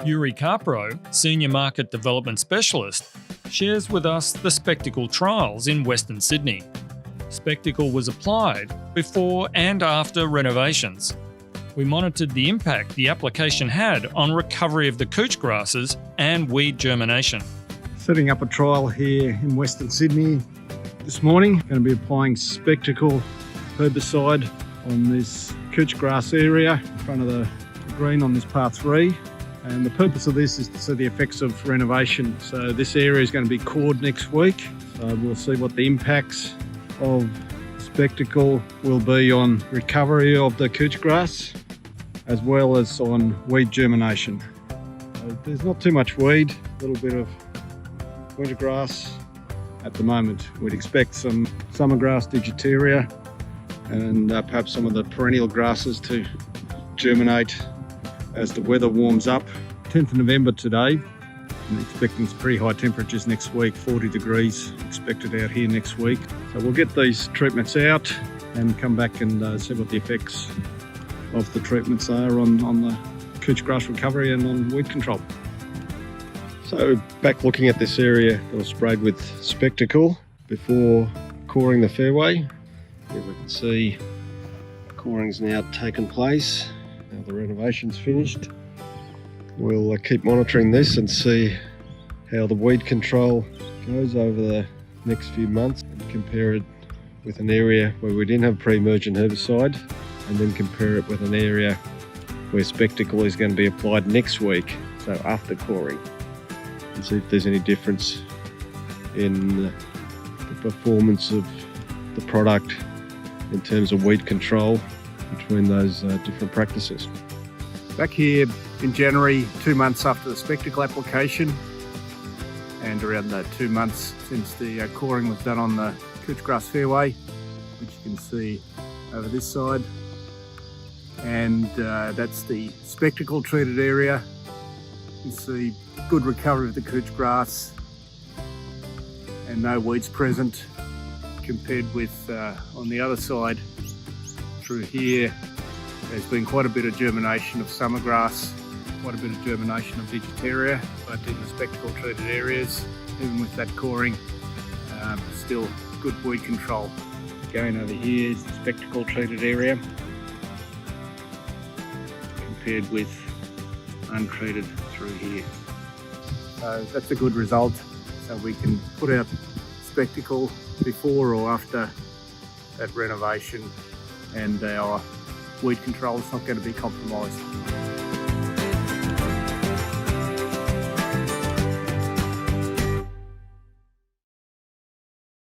Jyri Kaapro, Senior Market Development Specialist, shares with us the Specticle trials in Western Sydney. Specticle was applied before and after renovations. We monitored the impact the application had on recovery of the couch grasses and weed germination. Setting up a trial here in Western Sydney this morning. Going to be applying Specticle Herbicide on this couch grass area in front of the green on this par 3. And the purpose of this is to see the effects of renovation. So this area is going to be cored next week. So we'll see what the impacts of Specticle will be on recovery of the couch grass, as well as on weed germination. So there's not too much weed, a little bit of winter grass at the moment. We'd expect some summer grass digitaria and perhaps some of the perennial grasses to germinate as the weather warms up. 10th of November today. I'm expecting some pretty high temperatures next week, 40 degrees expected out here next week. So we'll get these treatments out and come back and see what the effects of the treatments are on the couch grass recovery and on weed control. So back looking at this area that was sprayed with Specticle before coring the fairway. Here we can see coring's now taken place. Now the renovation's finished. We'll keep monitoring this and see how the weed control goes over the next few months and compare it with an area where we didn't have pre-emergent herbicide, and then compare it with an area where Specticle is going to be applied next week, so after coring, and see if there's any difference in the performance of the product in terms of weed control between those different practices. Back here in January, 2 months after the Specticle application, and around 2 months since the coring was done on the couch grass fairway, which you can see over this side. And that's the Specticle treated area. You can see good recovery of the couch grass and no weeds present, compared with on the other side through here. There's been quite a bit of germination of summer grass, quite a bit of germination of digitaria, but in the Specticle treated areas, even with that coring, still good weed control. Going over here is the Specticle treated area, compared with untreated through here. So that's a good result. So we can put out Specticle before or after that renovation, and our weed control is not going to be compromised.